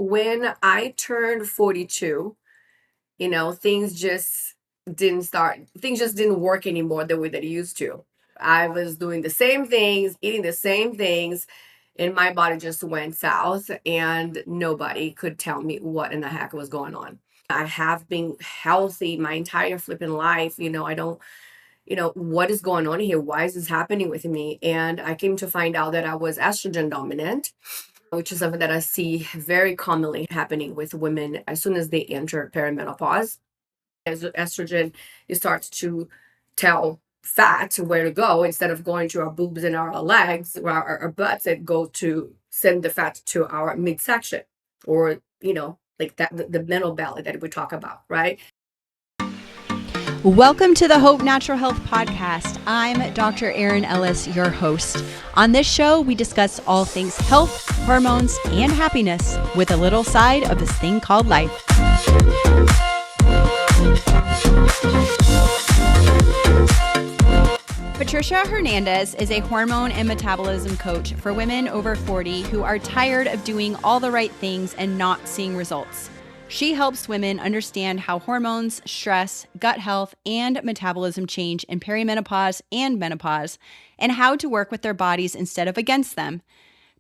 when I turned 42, things just didn't work anymore the way that it used to. I was doing the same things, eating the same things, and my body just went south, and nobody could tell me what in the heck was going on. I have been healthy my entire flipping life. I don't, what is going on here? Why is this happening with me? And I came to find out that I was estrogen dominant, which is something that I see very commonly happening with women as soon as they enter perimenopause. As estrogen, it starts to tell fat where to go instead of going to our boobs and our legs or our butts, and go to send the fat to our midsection, or like that, the middle belly that we talk about, right? Welcome to the Hope Natural Health Podcast. I'm Dr. Erin Ellis, your host. On this show, we discuss all things health, hormones, and happiness with a little side of this thing called life. Patricia Hernandez is a hormone and metabolism coach for women over 40 who are tired of doing all the right things and not seeing results. She helps women understand how hormones, stress, gut health, and metabolism change in perimenopause and menopause, and how to work with their bodies instead of against them.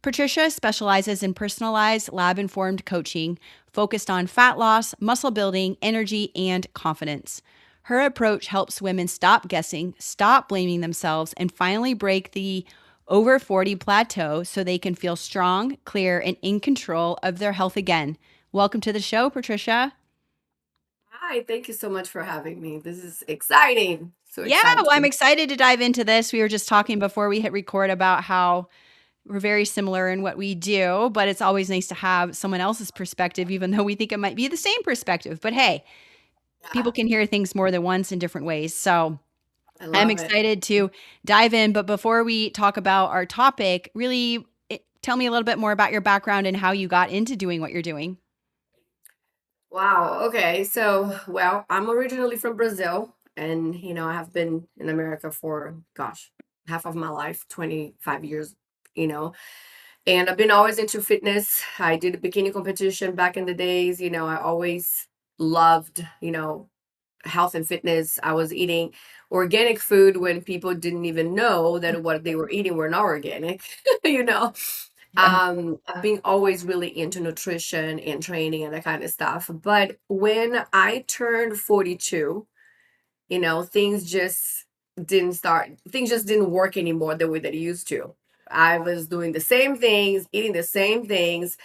Patricia specializes in personalized, lab-informed coaching focused on fat loss, muscle building, energy, and confidence. Her approach helps women stop guessing, stop blaming themselves, and finally break the over 40 plateau so they can feel strong, clear, and in control of their health again. Welcome to the show, Patricia. Hi, thank you so much for having me. This is exciting. So Yeah, well, I'm exciting. excited to dive into this. We were just talking before we hit record about how we're very similar in what we do, but it's always nice to have someone else's perspective, even though we think it might be the same perspective. But hey, people can hear things more than once in different ways. So I I'm love it. excited to dive in. But before we talk about our topic, really tell me a little bit more about your background and how you got into doing what you're doing. Wow. Okay. So, well, I'm originally from Brazil, and I have been in America for, gosh, half of my life, 25 years, you know. And I've been always into fitness. I did a bikini competition back in the days. I always loved, health and fitness. I was eating organic food when people didn't even know that what they were eating were not organic, you know. Yeah. I've been always really into nutrition and training and that kind of stuff. But when I turned 42, things just didn't work anymore the way that it used to. I was doing the same things, eating the same things,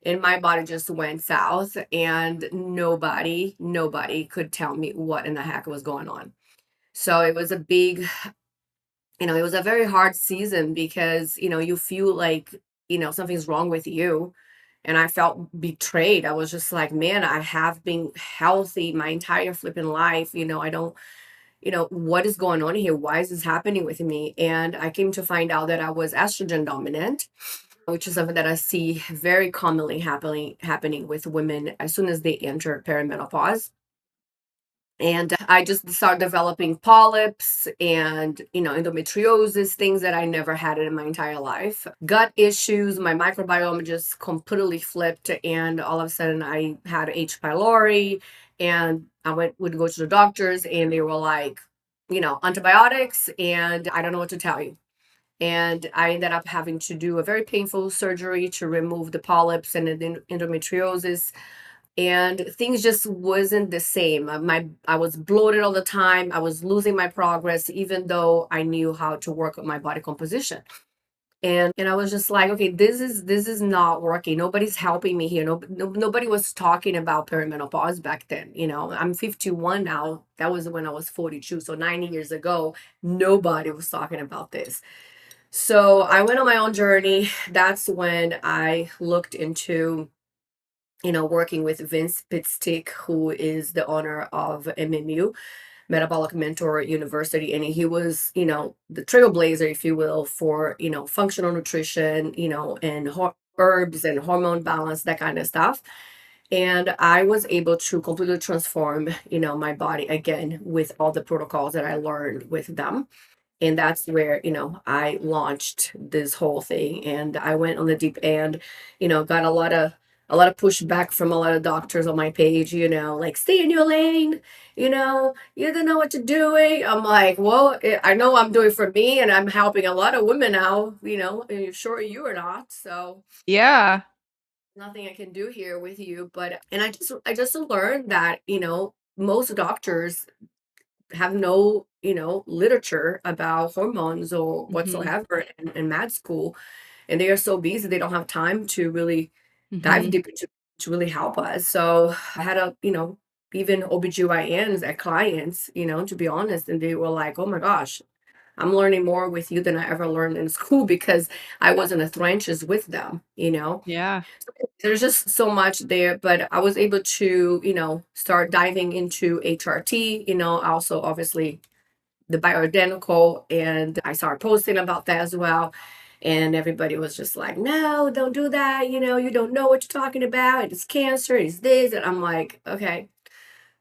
and my body just went south, and nobody could tell me what in the heck was going on. So it was a big, it was a very hard season because, you feel like, something's wrong with you. And I felt betrayed. I was just like, man, I have been healthy my entire flipping life. I don't, what is going on here? Why is this happening with me? And I came to find out that I was estrogen dominant, which is something that I see very commonly happening with women as soon as they enter perimenopause. And I just started developing polyps and, endometriosis, things that I never had in my entire life. Gut issues, my microbiome just completely flipped. And all of a sudden I had H. pylori, and would go to the doctors, and they were like, antibiotics, and I don't know what to tell you. And I ended up having to do a very painful surgery to remove the polyps and the endometriosis, and things just wasn't the same. I was bloated all the time. I was losing my progress, even though I knew how to work with my body composition. And I was just like, okay, this is not working. Nobody's helping me here. Nobody was talking about perimenopause back then. I'm 51 now. That was when I was 42, so 9 years ago. Nobody was talking about this. So I went on my own journey. That's when I looked into, working with Vince Pitstick, who is the owner of MMU, Metabolic Mentor University. And he was, the trailblazer, if you will, for, functional nutrition, and herbs and hormone balance, that kind of stuff. And I was able to completely transform, my body again with all the protocols that I learned with them. And that's where, I launched this whole thing, and I went on the deep end, got a lot of a lot of pushback from a lot of doctors on my page, like stay in your lane, you don't know what you're doing. I'm like, well, I know I'm doing for me and I'm helping a lot of women now, and sure you are not. So Yeah. nothing I can do here with you. But and I just learned that, most doctors have no, literature about hormones or Mhm. whatsoever in med school. And they are so busy, they don't have time to really dive Mhm. deep into to really help us. So I had even OBGYNs at clients, to be honest, and they were like, oh my gosh, I'm learning more with you than I ever learned in school because I was in the trenches with them. Yeah. There's just so much there, but I was able to, start diving into HRT, also obviously the bioidentical, and I started posting about that as well. And everybody was just like, no, don't do that. You don't know what you're talking about. It's cancer, it's this. And I'm like, okay,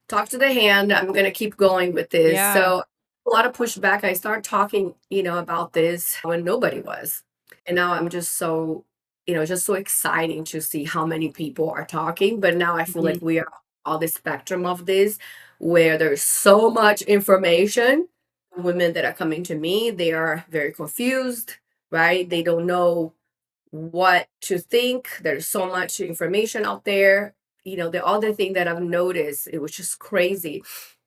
talk to the hand. I'm going to keep going with this. Yeah. So a lot of pushback. I started talking, about this when nobody was. And now I'm just so, just so exciting to see how many people are talking. But now I feel like Mhm. we are on the spectrum of this where there's so much information. Women that are coming to me, they are very confused, right? They don't know what to think. There's so much information out there. The other thing that I've noticed, it was just crazy,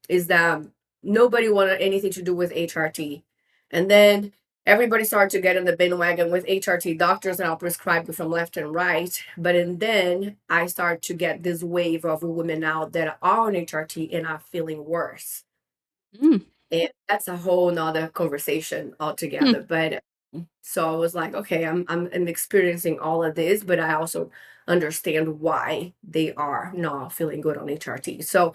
is that nobody wanted anything to do with HRT. And then everybody started to get in the bandwagon with HRT. Doctors now prescribe it from left and right. And then I start to get this wave of women now that are on HRT and are feeling worse. Mm. And that's a whole nother conversation Hmm. altogether. But so I was like, okay, I'm experiencing all of this, but I also understand why they are not feeling good on HRT. So,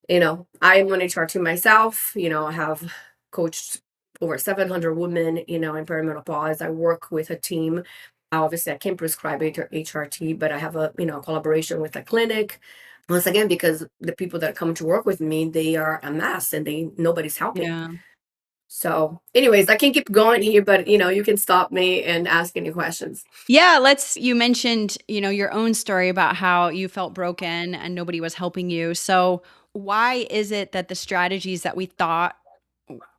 I'm on HRT myself. I have coached over 700 women, in perimenopause. I work with a team. Obviously, I can't prescribe HRT, but I have a, collaboration with a clinic. Once again, because the people that come to work with me, they are a mess and nobody's helping. Yeah. So, anyways, I can keep going here, but you can stop me and ask any questions. Yeah, you mentioned, your own story about how you felt broken and nobody was helping you. So, why is it that the strategies that we thought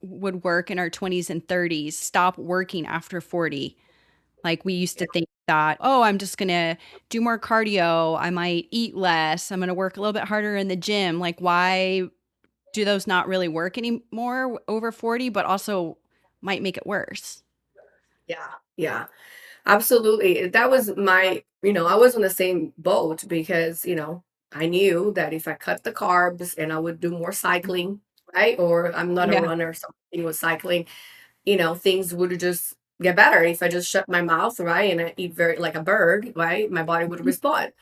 would work in our 20s and 30s stop working after 40? Like we used to think that, oh, I'm just going to do more cardio, I might eat less, I'm going to work a little bit harder in the gym. Like why do those not really work anymore over 40, but also might make it worse? Yeah, yeah, absolutely. That was I was on the same boat because, I knew that if I cut the carbs and I would do more cycling, right? Or I'm not a Yeah. runner, something with cycling, things would just get better. If I just shut my mouth, right, and I eat very like a bird, right, my body would Mhm. respond.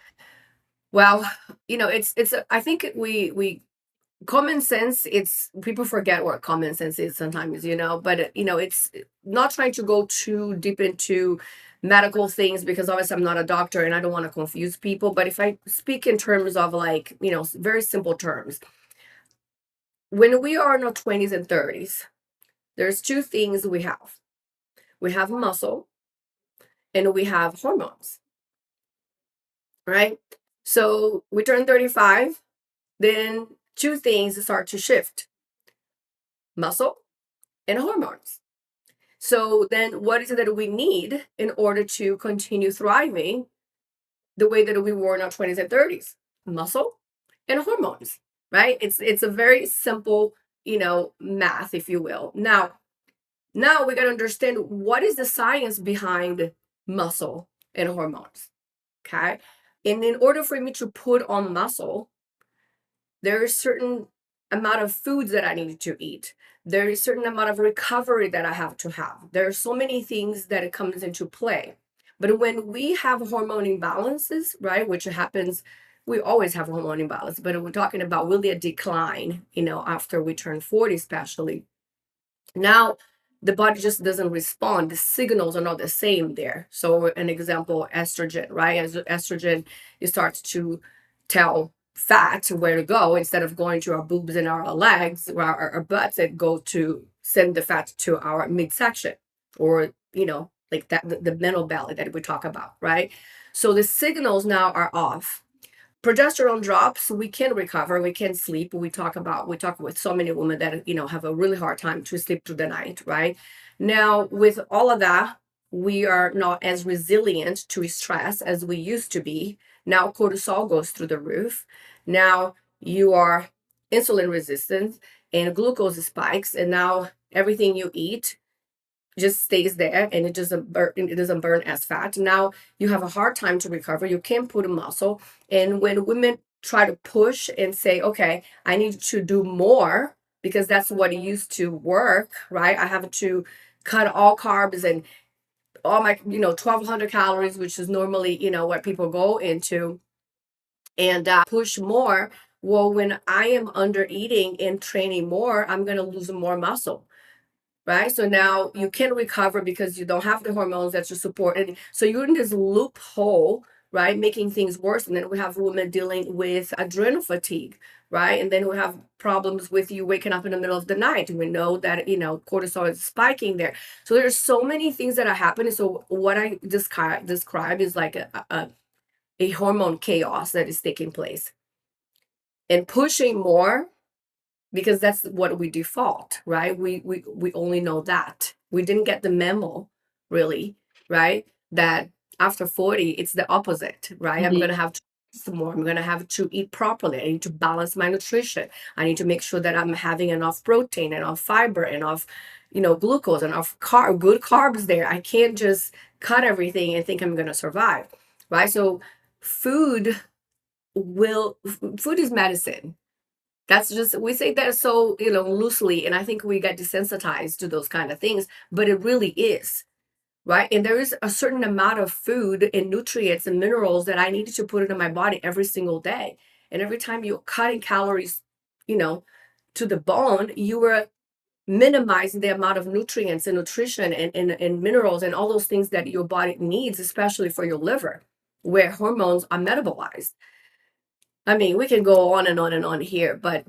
Well, I think we common sense, it's people forget what common sense is sometimes, but it's not trying to go too deep into medical things because obviously I'm not a doctor and I don't want to confuse people, but if I speak in terms of like, very simple terms, when we are in our 20s and 30s, there's two things we have muscle and we have hormones, right? So we turn 35, then two things start to shift: muscle and hormones. So then what is it that we need in order to continue thriving the way that we were in our 20s and 30s? Muscle and hormones, right? It's a very simple, math, if you will. Now we got to understand what is the science behind muscle and hormones, okay? And in order for me to put on muscle, there is certain amount of foods that I need to eat. There is certain amount of recovery that I have to have. There are so many things that it comes into play. But when we have hormone imbalances, right, which happens, we always have hormone imbalance, but we're talking about really a decline, after we turn 40, especially. Now, the body just doesn't respond. The signals are not the same there. So, an example, estrogen, right? As estrogen, it starts to tell fat where to go instead of going to our boobs and our legs or our butts. It go to send the fat to our midsection, or like that the middle belly that we talk about, right? So the signals now are off. Progesterone drops, we can recover, we can sleep. We talk with so many women that have a really hard time to sleep through the night, right? Now with all of that, we are not as resilient to stress as we used to be. Now cortisol goes through the roof. Now you are insulin resistant and glucose spikes, and now everything you eat just stays there and it doesn't burn as fat. Now you have a hard time to recover. You can't put a muscle. And when women try to push and say, okay, I need to do more because that's what it used to work, right? I have to cut all carbs and all my 1200 calories, which is normally what people go into, and push more. Well, when I am under eating and training more, I'm going to lose more muscle, right? So now you can recover because you don't have the hormones that you support. And so you're in this loophole, right? Making things worse. And then we have women dealing with adrenal fatigue, right? And then we have problems with you waking up in the middle of the night. We know that, cortisol is spiking there. So there's so many things that are happening. So what I describe is like a hormone chaos that is taking place. And pushing more because that's what we default, right? We only know that. We didn't get the memo, really, right? That after 40, it's the opposite, right? I'm Mhm. gonna have to eat more. I'm gonna have to eat properly. I need to balance my nutrition. I need to make sure that I'm having enough protein, enough fiber, enough, glucose, enough good carbs there. I can't just cut everything and think I'm gonna survive, right? So food food is medicine. That's just, we say that so, loosely, and I think we get desensitized to those kind of things, but it really is, right? And there is a certain amount of food and nutrients and minerals that I needed to put into my body every single day. And every time you're cutting calories, you know, to the bone, you were minimizing the amount of nutrients and nutrition and minerals and all those things that your body needs, especially for your liver, where hormones are metabolized. I mean, we can go on and on and on here, but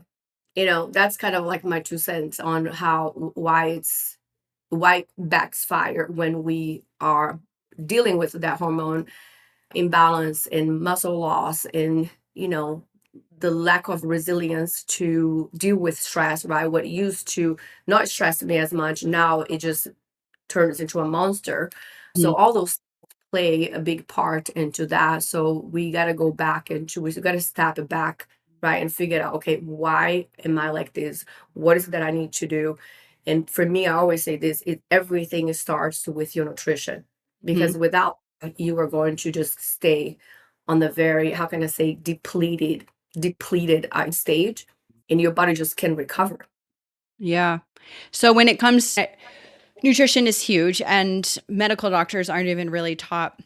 that's kind of like my 2 cents on why it backfire when we are dealing with that hormone imbalance and muscle loss and the lack of resilience to deal with stress, right? What used to not stress me as much, now it just turns into a monster. So Mhm. all those play a big part into that. So we got to go back into we got to step it back, right, and figure out, okay, why am I like this? What is it that I need to do? And for me, I always say this: everything starts with your nutrition, Mhm. because without that, you are going to just stay on the very, how can I say, depleted stage, and your body just can recover. Yeah. So when it comes nutrition is huge, and medical doctors aren't even really taught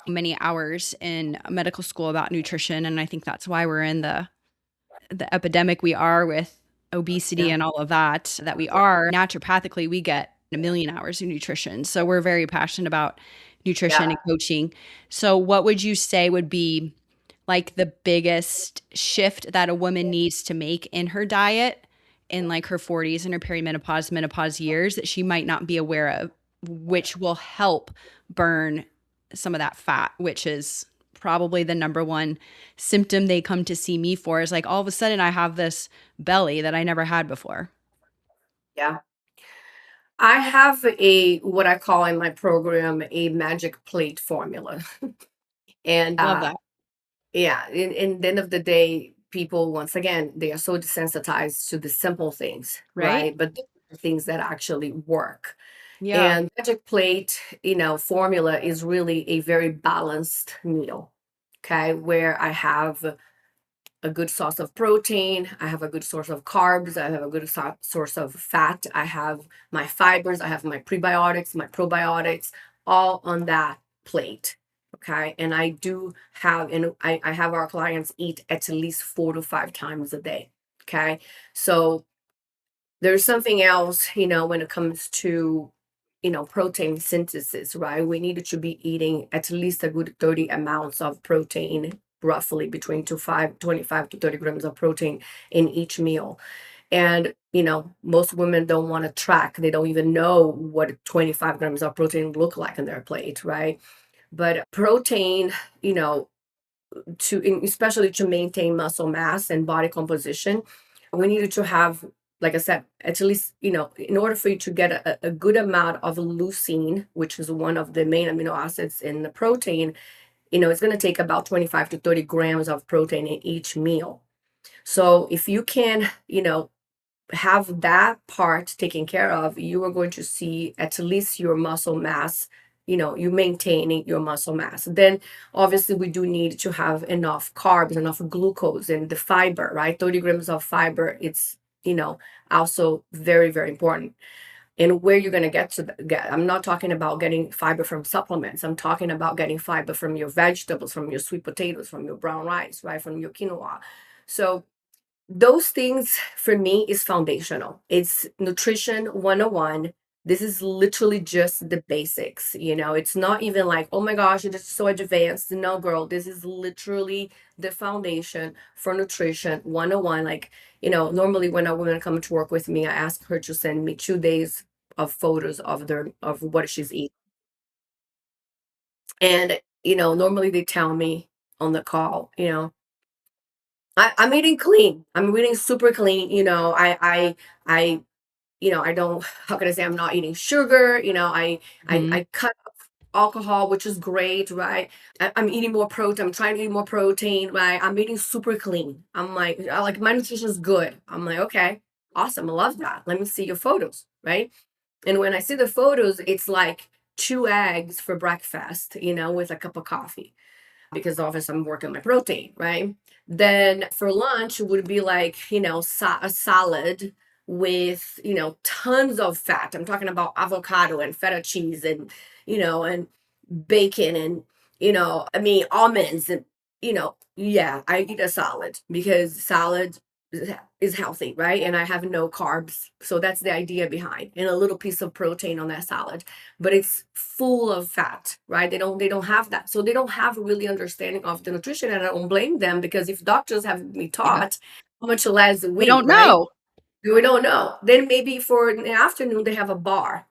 many hours in medical school about nutrition, and I think that's why we're in the epidemic we are with obesity Yeah, and all of that we are. Naturopathically, we get a million hours of nutrition. So we're very passionate about nutrition yeah. and coaching. So what would you say would be like the biggest shift that a woman needs to make in her diet in like her 40s and her perimenopause, menopause years that she might not be aware of, which will help burn some of that fat, which is probably the number one symptom they come to see me for, is like all of a sudden I have this belly that I never had before. Yeah. I have a what I call in my program a magic plate formula. And Love that. yeah, in the end of the day, people, once again, they are so desensitized to the simple things, Right? right? But the things that actually work. Yeah. And magic plate, formula is really a very balanced meal. Okay, where I have a good source of protein, I have a good source of carbs, I have a good source of fat, I have my fibers, I have my prebiotics, my probiotics, all on that plate. Okay. And I do have, and I have our clients eat at least 4 to 5 times a day. Okay. So there's something else, when it comes to, protein synthesis, right? We needed to be eating at least a good 30 amounts of protein, roughly between 25 to 30 grams of protein in each meal. And, most women don't want to track. They don't even know what 25 grams of protein look like on their plate, right? But protein, you know, especially to maintain muscle mass and body composition, we needed to have, like I said, at least, in order for you to get a good amount of leucine, which is one of the main amino acids in the protein, it's going to take about 25 to 30 grams of protein in each meal. So if you can, have that part taken care of, you are going to see at least your muscle mass, you maintaining your muscle mass. Then obviously we do need to have enough carbs, enough glucose, and the fiber, right? 30 grams of fiber, it's, also very, very important. And where you're going to get, I'm not talking about getting fiber from supplements. I'm talking about getting fiber from your vegetables, from your sweet potatoes, from your brown rice, right? From your quinoa. So those things for me is foundational. It's nutrition 101. This is literally just the basics. It's not even like, oh my gosh, it is so advanced. No, girl, this is literally the foundation for nutrition 101. Like, normally when a woman comes to work with me, I ask her to send me 2 days of photos of what she's eating. And, normally they tell me on the call, I'm eating clean. I'm eating super clean. I, I don't, how can I say, I'm not eating sugar. I cut off alcohol, which is great, right? I'm eating more protein. I'm trying to eat more protein, right? I'm eating super clean. I'm like, my nutrition is good. I'm like, okay, awesome. I love that. Let me see your photos, right? And when I see the photos, it's like 2 eggs for breakfast, with a cup of coffee because obviously I'm working my protein, right? Then for lunch, it would be like, a salad with, tons of fat. I'm talking about avocado and feta cheese and, and bacon and, I mean, almonds and, yeah, I eat a salad because salad is healthy, right? And I have no carbs. So that's the idea behind, and a little piece of protein on that salad, but it's full of fat, right? They don't have that. So they don't have really understanding of the nutrition, and I don't blame them because if doctors have me Yeah. taught, how much less We we, don't right? know. We don't know. Then maybe for the afternoon they have a bar,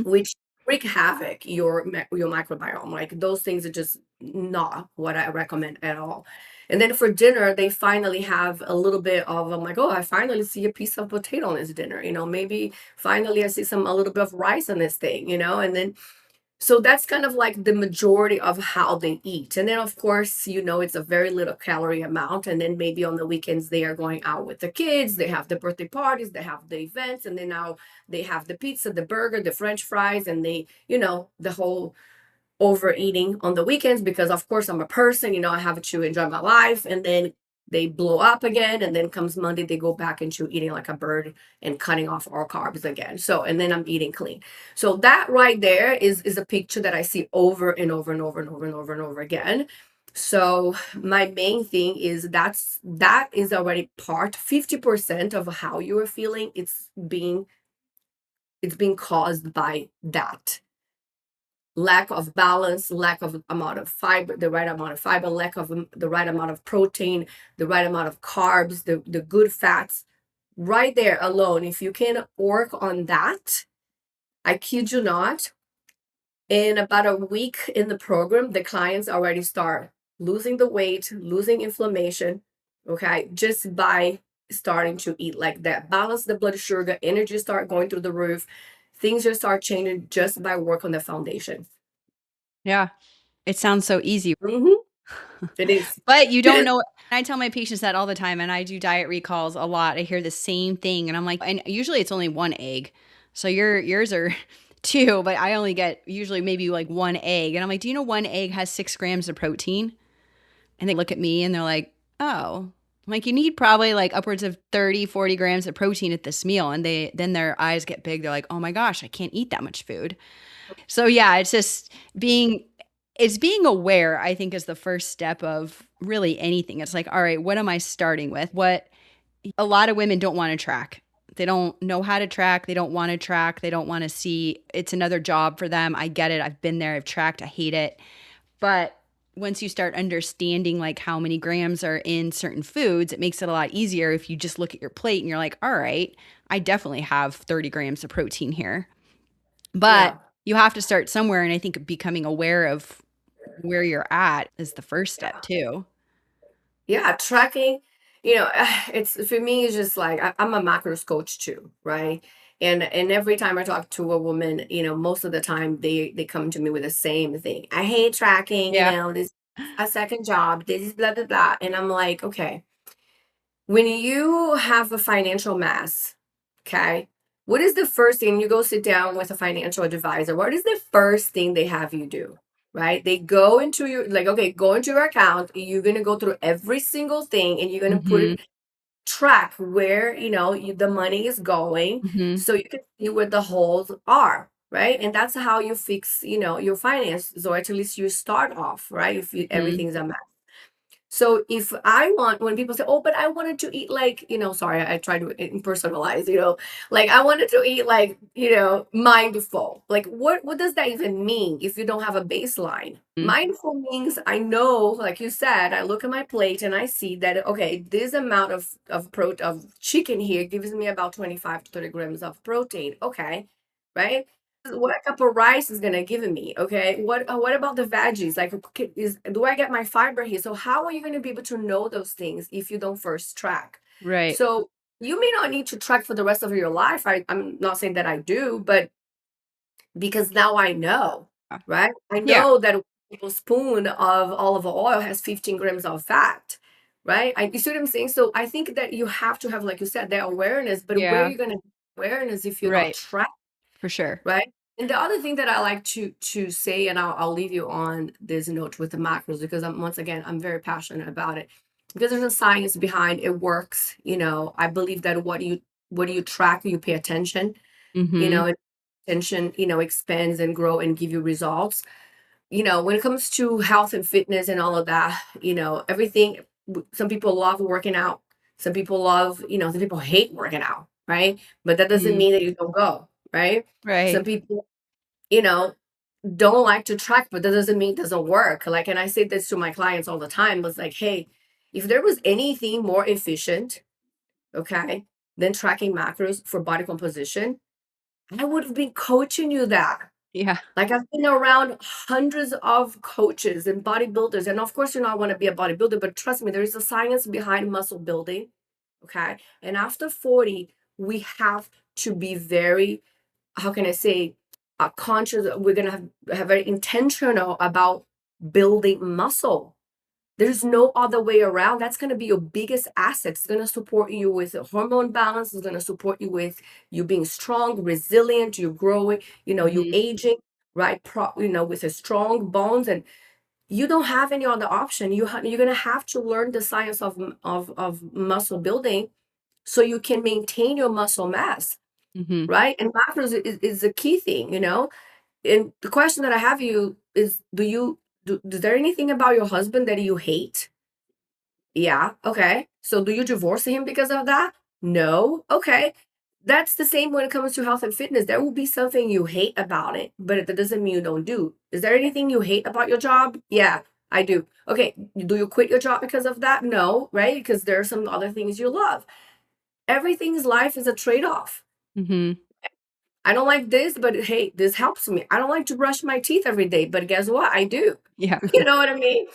which wreak havoc your microbiome. Like those things are just not what I recommend at all. And then for dinner, they finally have a little bit of, I'm like, oh, I finally see a piece of potato on this dinner. Maybe finally I see a little bit of rice on this thing. And then so that's kind of like the majority of how they eat. And then, of course, it's a very little calorie amount. And then maybe on the weekends, they are going out with the kids. They have the birthday parties, they have the events. And then now they have the pizza, the burger, the French fries, and the whole overeating on the weekends because of course I'm a person, I have to enjoy my life, and then they blow up again, and then comes Monday they go back into eating like a bird and cutting off all carbs again. So and then I'm eating clean. So that right there is a picture that I see over and over and over and over and over and over again. So my main thing is that is already part 50% of how you are feeling. It's being caused by that lack of balance, lack of amount of fiber, the right amount of fiber, lack of the right amount of protein, the right amount of carbs, the good fats. Right there alone, if you can work on that, I kid you not, in about a week in the program, the clients already start losing the weight, losing inflammation, okay, just by starting to eat like that. Balance the blood sugar, energy start going through the roof. Things just start changing just by work on the foundation. Yeah. It sounds so easy. Hmm. It is. But you don't know. I tell my patients that all the time, and I do diet recalls a lot. I hear the same thing, and I'm like, and usually it's only one egg. So yours are two, but I only get usually maybe like one egg. And I'm like, do you know one egg has 6 grams of protein? And they look at me and they're like, oh. I'm like, you need probably like upwards of 30, 40 grams of protein at this meal. And then their eyes get big. They're like, oh my gosh, I can't eat that much food. So yeah, it's just being aware, I think, is the first step of really anything. It's like, all right, what am I starting with? What a lot of women don't want to track. They don't know how to track. They don't want to track. They don't want to see. It's another job for them. I get it. I've been there. I've tracked. I hate it. But once you start understanding like how many grams are in certain foods, it makes it a lot easier if you just look at your plate and you're like, all right, I definitely have 30 grams of protein here. But Yeah. you have to start somewhere. And I think becoming aware of where you're at is the first step Yeah. too. Yeah, tracking, it's for me, it's just like I'm a macros coach too, right? And every time I talk to a woman, most of the time they come to me with the same thing. I hate tracking, Yeah. this is a second job, this is blah blah blah. And I'm like, okay, when you have a financial mass, okay, what is the first thing you go sit down with a financial advisor? What is the first thing they have you do? Right? They go into your, like, okay, go into your account. You're going to go through every single thing and you're going to put Mhm. it, track where, the money is going Mhm. so you can see where the holes are. Right. And that's how you fix, your finances, or at least you start off, right? If Mhm. everything's a mess. So if I want, when people say, "Oh, but I wanted to eat like," sorry, I try to personalize, like I wanted to eat like, mindful. Like what does that even mean if you don't have a baseline? Mm. Mindful means I know, like you said, I look at my plate and I see that okay, this amount of chicken here gives me about 25 to 30 grams of protein. Okay, right? What a cup of rice is gonna give me, okay? What about the veggies? Like, okay, do I get my fiber here? So how are you gonna be able to know those things if you don't first track? Right. So you may not need to track for the rest of your life. I'm not saying that I do, but because now I know, Yeah. right? I Yeah. know that a tablespoon of olive oil has 15 grams of fat, right? You see what I'm saying? So I think that you have to have, like you said, that awareness. But where are Yeah. you gonna get awareness if you're not Right. tracking? For sure. Right? And the other thing that I like to say, and I'll leave you on this note with the macros, because once again, I'm very passionate about it. Because there's a science behind it works. I believe that what you track, you pay attention, Mhm. and attention, expands and grow and give you results. When it comes to health and fitness and all of that, everything, some people love working out. Some people love, some people hate working out, right? But that doesn't Mhm. mean that you don't go, right? Some Right. people, you know, don't like to track, but that doesn't mean it doesn't work. Like, and I say this to my clients all the time, was like, hey, if there was anything more efficient, okay, than tracking macros for body composition, I would have been coaching you that. Yeah. Like, I've been around hundreds of coaches and bodybuilders. And of course, I want to be a bodybuilder, but trust me, there is a science behind muscle building. Okay. And after 40, we have to be very, how can I say, conscious. We're gonna have very intentional about building muscle. There's no other way around. That's gonna be your biggest asset. It's gonna support you with a hormone balance. It's gonna support you with you being strong, resilient, you growing, you Mhm. aging, right? With a strong bones, and you don't have any other option. You're gonna have to learn the science of muscle building so you can maintain your muscle mass, Mhm. right? And macros is a key thing, And the question that I have you is, is there anything about your husband that you hate? Yeah. Okay. So do you divorce him because of that? No. Okay. That's the same when it comes to health and fitness. There will be something you hate about it, but that doesn't mean you don't do. Is there anything you hate about your job? Yeah, I do. Okay. Do you quit your job because of that? No, right? Because there are some other things you love. Everything's life is a trade-off. Mhm. I don't like this, but hey, this helps me. I don't like to brush my teeth every day, but guess what? I do. Yeah. You know what I mean?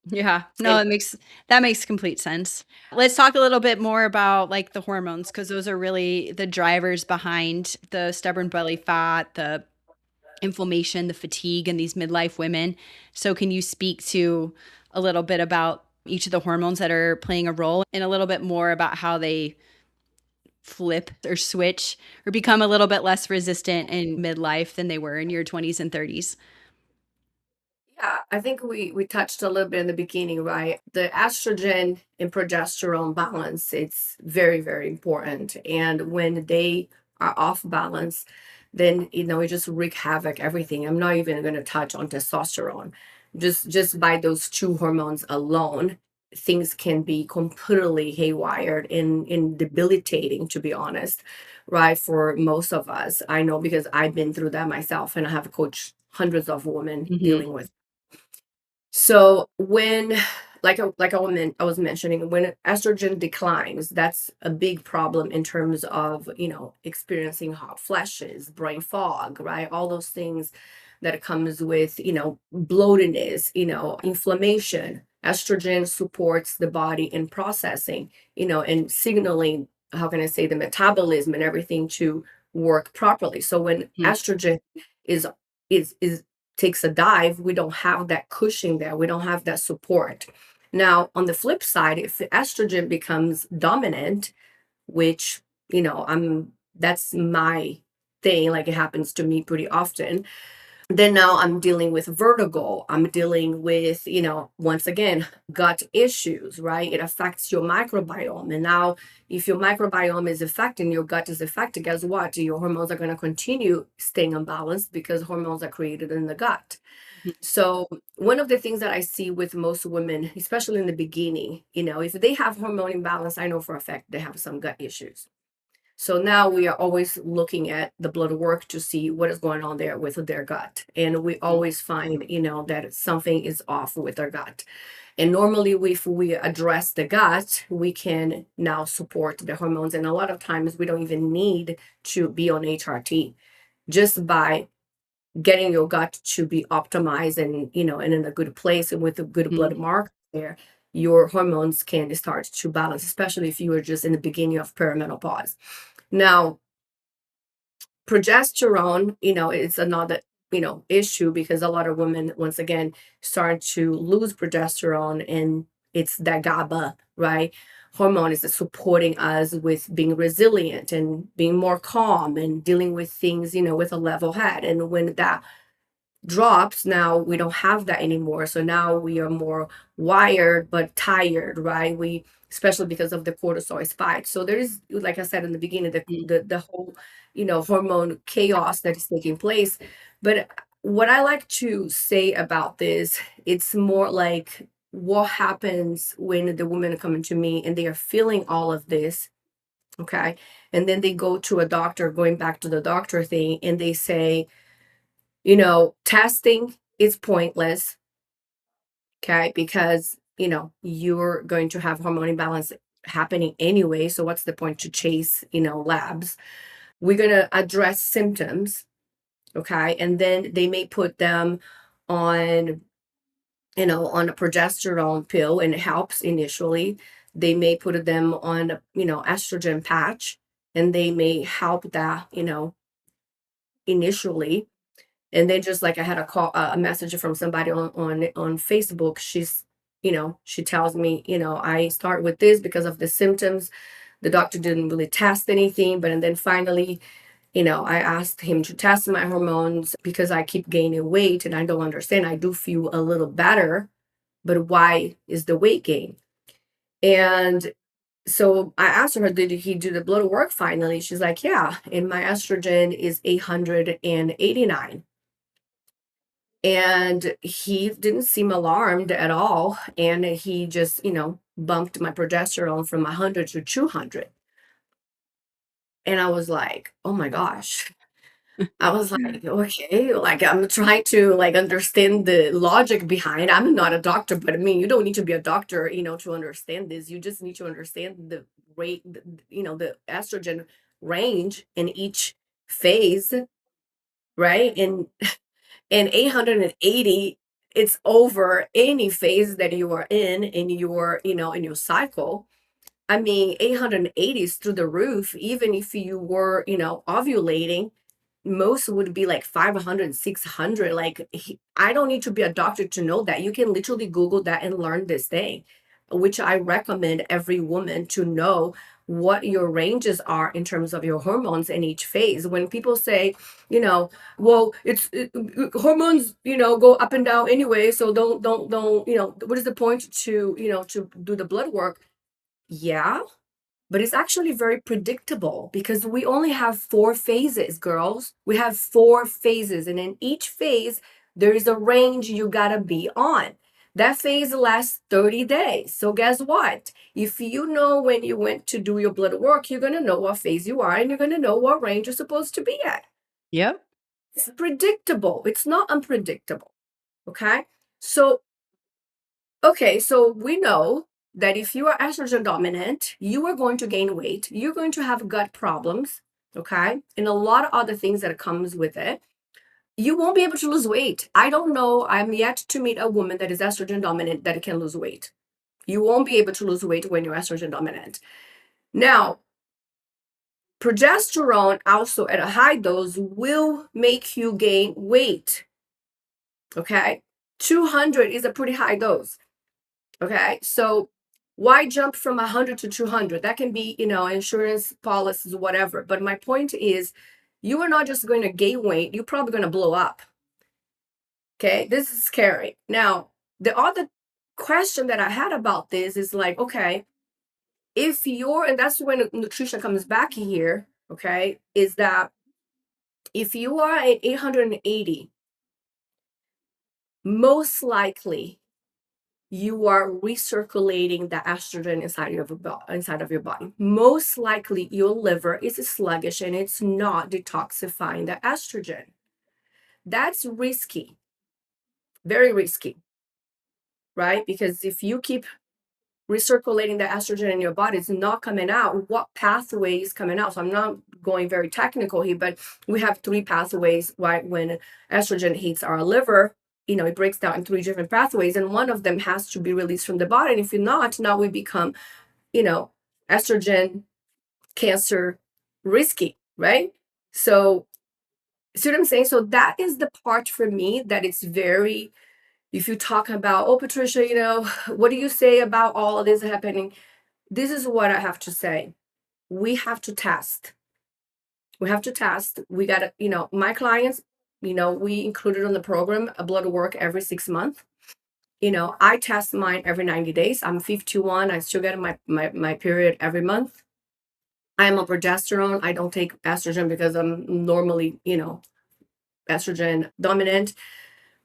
Yeah. No, And that makes complete sense. Let's talk a little bit more about like the hormones because those are really the drivers behind the stubborn belly fat, the inflammation, the fatigue in these midlife women. So can you speak to a little bit about each of the hormones that are playing a role and a little bit more about how they flip or switch or become a little bit less resistant in midlife than they were in your 20s and 30s? yeah, I think we touched a little bit in the beginning, right? The estrogen and progesterone balance, it's very, very important. And when they are off balance, then it just wreak havoc everything. I'm not even going to touch on testosterone. Just by those two hormones alone, things can be completely haywired and debilitating, to be honest, right? For most of us. I know because I've been through that myself and I have coached hundreds of women Mhm. dealing with. So when, like I was mentioning, when estrogen declines, that's a big problem in terms of experiencing hot flashes, brain fog, right? All those things. that comes with, bloatedness, inflammation. Estrogen supports the body in processing, and signaling, how can I say, the metabolism and everything to work properly. So when Mhm. estrogen is is takes a dive, we don't have that cushion there. We don't have that support. Now, on the flip side, if estrogen becomes dominant, which, I'm that's my thing, like it happens to me pretty often, then now I'm dealing with vertigo. I'm dealing with, once again, gut issues, right? It affects your microbiome. And now, if your microbiome is affected, your gut is affected, guess what? Your hormones are going to continue staying unbalanced because hormones are created in the gut. Mhm. So, one of the things that I see with most women, especially in the beginning, if they have hormone imbalance, I know for a fact they have some gut issues. So now we are always looking at the blood work to see what is going on there with their gut. And we always find, that something is off with their gut. And normally, if we address the gut, we can now support the hormones. And a lot of times, we don't even need to be on HRT. Just by getting your gut to be optimized and, and in a good place and with a good blood Mhm. mark there, your hormones can start to balance, especially if you are just in the beginning of perimenopause. Now, progesterone, it's another, issue because a lot of women, once again, start to lose progesterone, and it's that GABA, right? Hormone is supporting us with being resilient and being more calm and dealing with things, with a level head. And when that drops, now we don't have that anymore, so now we are more wired but tired, right? We, especially because of the cortisol spike. So there is, like I said in the beginning, Mhm. the whole, hormone chaos that is taking place. But what I like to say about this, it's more like what happens when the women are coming to me and they are feeling all of this, okay, and then they go to a doctor, going back to the doctor thing, and they say, testing is pointless, okay, because, you're going to have hormone imbalance happening anyway. So what's the point to chase, labs? We're going to address symptoms, okay? And then they may put them on, on a progesterone pill, and it helps initially. They may put them on, estrogen patch, and they may help that, initially. And then, just like I had a message from somebody on Facebook. She tells me, I start with this because of the symptoms. The doctor didn't really test anything, but and then finally, I asked him to test my hormones because I keep gaining weight and I don't understand. I do feel a little better, but why is the weight gain? And so I asked her, did he do the blood work finally? She's like, yeah, and my estrogen is 889. And he didn't seem alarmed at all. And he just, bumped my progesterone from 100 to 200. And I was like, oh my gosh. I was like, okay, like I'm trying to like understand the logic behind. I'm not a doctor, but I mean, you don't need to be a doctor, to understand this. You just need to understand the rate, the estrogen range in each phase, right? And 880, it's over any phase that you are in your, in your cycle. I mean, 880 is through the roof. Even if you were, ovulating, most would be like 500, 600. Like, I don't need to be a doctor to know that. You can literally Google that and learn this thing, which I recommend every woman to know what your ranges are in terms of your hormones in each phase. When people say, well, hormones, go up and down anyway, so don't, what is the point to, to do the blood work? Yeah, but it's actually very predictable because we only have four phases, girls. We have four phases, and in each phase, there is a range you gotta be on. That phase lasts 30 days. So, guess what? If you know when you went to do your blood work, you're gonna know what phase you are and you're gonna know what range you're supposed to be at. Yep. It's predictable, it's not unpredictable. Okay. So, okay, so we know that if you are estrogen dominant, you are going to gain weight, you're going to have gut problems, okay, and a lot of other things that comes with it. you won't be able to lose weight. I don't know. I'm yet to meet a woman that is estrogen dominant that can lose weight. You won't be able to lose weight when you're estrogen dominant. Now, progesterone also at a high dose will make you gain weight. Okay. 200 is a pretty high dose. Okay. So why jump from 100 to 200? That can be, insurance policies, whatever. But my point is, you are not just going to gain weight, you're probably going to blow up. Okay. This is scary. Now, the other question that I had about this is like, okay, if you're, and that's when nutrition comes back here, okay, is that if you are at 880, most likely you are recirculating the estrogen inside of your body. Most likely your liver is sluggish and it's not detoxifying the estrogen. That's risky, very risky, right? Because if you keep recirculating the estrogen in your body, it's not coming out. What pathway is coming out? So I'm not going very technical here, but we have three pathways, right? When estrogen hits our liver, it breaks down in three different pathways, and one of them has to be released from the body. And if you're not, now we become, estrogen cancer risky, right? So, see what I'm saying? So that is the part for me that it's very, if you talk about, oh, Patricia, what do you say about all of this happening? This is what I have to say. We have to test. We have to test. We got to, my clients, we included on the program a blood work every 6 months. I test mine every 90 days. I'm 51. I still get my period every month. I am on progesterone. I don't take estrogen because I'm normally, estrogen dominant.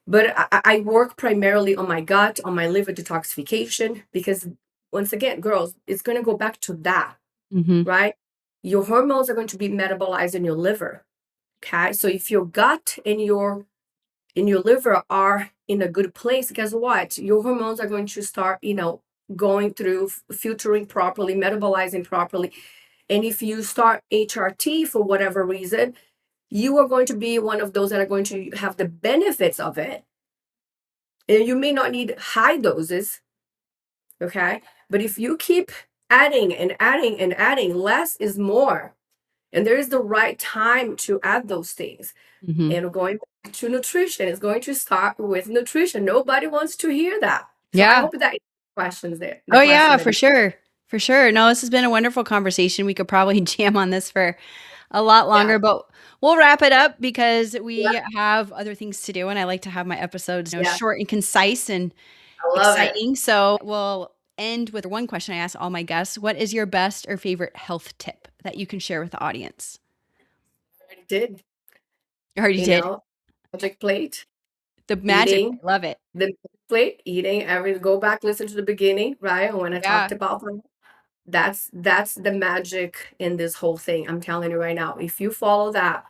But I work primarily on my gut, on my liver detoxification, because once again, girls, it's going to go back to that, right? Your hormones are going to be metabolized in your liver. Okay. So if your gut and your liver are in a good place, guess what? Your hormones are going to start, going through, filtering properly, metabolizing properly. And if you start HRT for whatever reason, you are going to be one of those that are going to have the benefits of it. And you may not need high doses, okay? But if you keep adding and adding and adding, less is more. And there is the right time to add those things. And going back to nutrition, is going to start with nutrition. Nobody wants to hear that. So I hope that questions there. Oh yeah, for sure. For sure. No, this has been a wonderful conversation. We could probably jam on this for a lot longer, but we'll wrap it up because we have other things to do. And I like to have my episodes, short and concise and exciting. So we'll end with one question I ask all my guests. What is your best or favorite health tip that you can share with the audience? I already did. Magic plate. The magic. I love it. The plate, eating go back, listen to the beginning, right? When I talked about them. That's the magic in this whole thing. I'm telling you right now. If you follow that,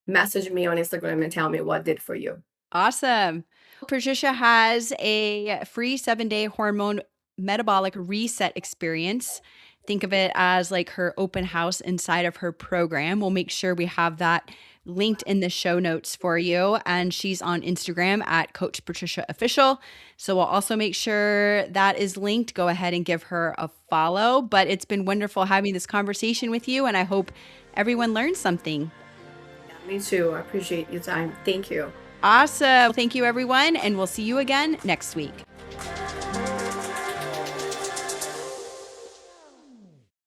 message me on Instagram and tell me what did for you. Awesome. Patricia has a free 7-day hormone metabolic reset experience. Think of it as like her open house inside of her program. We'll make sure we have that linked in the show notes for you. And she's on Instagram at Coach Patricia Official. So we'll also make sure that is linked. Go ahead and give her a follow. But it's been wonderful having this conversation with you. And I hope everyone learns something. Yeah, me too. I appreciate your time. Thank you. Awesome. Thank you, everyone. And we'll see you again next week.